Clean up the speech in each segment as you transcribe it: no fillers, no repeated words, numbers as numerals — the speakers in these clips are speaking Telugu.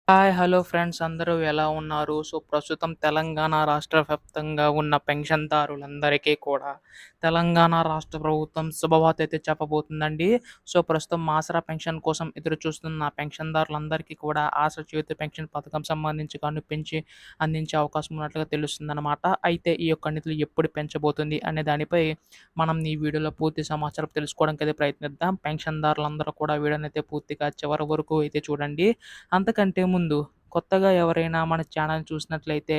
హాయ్! హలో ఫ్రెండ్స్ అందరూ ఎలా ఉన్నారు? ప్రస్తుతం తెలంగాణ రాష్ట్ర వ్యాప్తంగా ఉన్న పెన్షన్‌దారులందరికీ కూడా తెలంగాణ రాష్ట్ర ప్రభుత్వం శుభవార్త అయితే చెప్పబోతుందండి. ప్రస్తుతం ఆసరా పెన్షన్ కోసం ఎదురు చూస్తున్న పెన్షన్‌దారులందరికీ కూడా ఆసరా పెన్షన్ పథకం సంబంధించి పెంచి అందించే అవకాశం ఉన్నట్లుగా తెలుస్తుందనమాట. అయితే ఈ యొక్క నిధులు ఎప్పుడు పెంచబోతుంది అనే దానిపై మనం ఈ వీడియోలో పూర్తి సమాచారం తెలుసుకోవడానికైతే ప్రయత్నిద్దాం. పెన్షన్‌దారులందరూ కూడా వీడియోనైతే పూర్తిగా చివరి వరకు అయితే చూడండి. అంతకంటే ముందు కొత్తగా ఎవరైనా మన ఛానల్ చూసినట్లయితే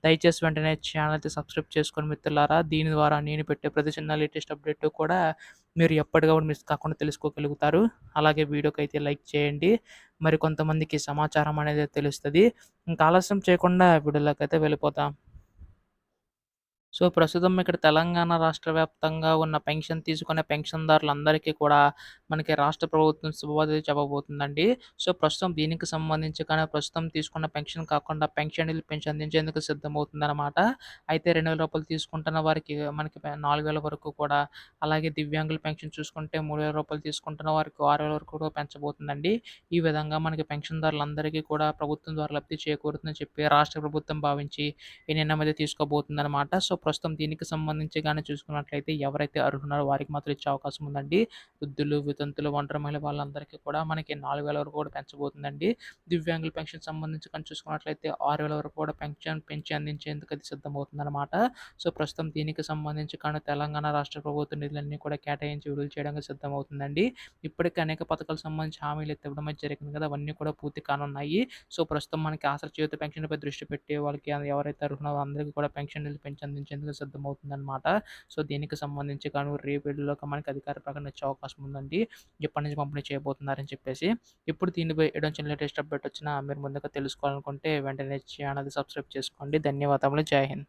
దయచేసి వెంటనే ఛానల్ అయితే సబ్స్క్రైబ్ చేసుకోండి మిత్రులారా. దీని ద్వారా నేను పెట్టే ప్రతి చిన్న లేటెస్ట్ అప్డేట్ కూడా మీరు ఎప్పటికప్పుడు మిస్ కాకుండా తెలుసుకోగలుగుతారు. అలాగే వీడియోకైతే లైక్ చేయండి. మరి కొంతమందికి సమాచారం అనేది తెలుస్తది. ఇంకా ఆలస్యం చేయకుండా వీడియోలోకైతే వెళ్ళిపోదాం. ప్రస్తుతం ఇక్కడ తెలంగాణ రాష్ట్ర వ్యాప్తంగా ఉన్న పెన్షన్ తీసుకునే పెన్షన్‌దారులందరికీ కూడా మనకి రాష్ట్ర ప్రభుత్వం శుభవార్త చెప్పబోతుందండి. ప్రస్తుతం దీనికి సంబంధించి కానీ ప్రస్తుతం తీసుకున్న పెన్షన్ కాకుండా పెన్షన్ అందించేందుకు సిద్ధమవుతుందనమాట. అయితే రూ. 2,000 తీసుకుంటున్న వారికి మనకి 4,000 వరకు కూడా, అలాగే దివ్యాంగుల పెన్షన్ చూసుకుంటే రూ. 3,000 తీసుకుంటున్న వారికి 6,000 వరకు కూడా పెంచబోతుందండి. ఈ విధంగా మనకి పెన్షన్‌దారులందరికీ కూడా ప్రభుత్వం ద్వారా లబ్ధి చేకూరుతుందని చెప్పి రాష్ట్ర ప్రభుత్వం భావించి ఈ నిర్ణయం అయితే తీసుకోబోతుందనమాట. ప్రస్తుతం దీనికి సంబంధించి గాని చూసుకున్నట్లయితే ఎవరైతే అర్హున్నారో వారికి మాత్రం ఇచ్చే అవకాశం ఉందండి. వృద్ధులు, వితంతులు, ఒంటరి మహిళ వాళ్ళందరికీ కూడా మనకి 4,000 వరకు కూడా పెంచబోతుందండి. దివ్యాంగుల పెన్షన్ సంబంధించి కానీ చూసుకున్నట్లయితే 6,000 వరకు కూడా పెన్షన్ పెంచి అందించేందుకు అది సిద్ధమవుతుందనమాట. ప్రస్తుతం దీనికి సంబంధించి కానీ తెలంగాణ రాష్ట్ర ప్రభుత్వ నిధులన్నీ కూడా కేటాయించి విడుదల చేయడానికి సిద్ధమవుతుందండి. ఇప్పటికే అనేక పథకాలకు సంబంధించి హామీలు అయితే ఇవ్వడం అయితే జరిగింది కదా! అవన్నీ కూడా పూర్తి కానున్నాయి. ప్రస్తుతం మనకి ఆసరా చేయూత పెన్షన్‌పై దృష్టి పెట్టి వాళ్ళకి ఎవరైతే అర్హులో అందరికీ కూడా పెన్షన్‌లు పెంచి అందించేందుకు సిద్ధమవుతుందనమాట. దీనికి సంబంధించి గాను రేపు ఎల్లుండిలోగా మనకి అధికార ప్రకటన వచ్చే అవకాశం ఉందండి. ఎప్పటి నుంచి పంపిణీ చేయబోతున్నారని చెప్పేసి. ఇప్పుడు దీనిపై ఎటువంటి లేటెస్ట్ అప్డేట్ వచ్చినా మీరు ముందుగా తెలుసుకోవాలనుకుంటే వెంటనే ఛానెల్‌ని సబ్స్క్రైబ్ చేసుకోండి. ధన్యవాదములు. జై హింద్.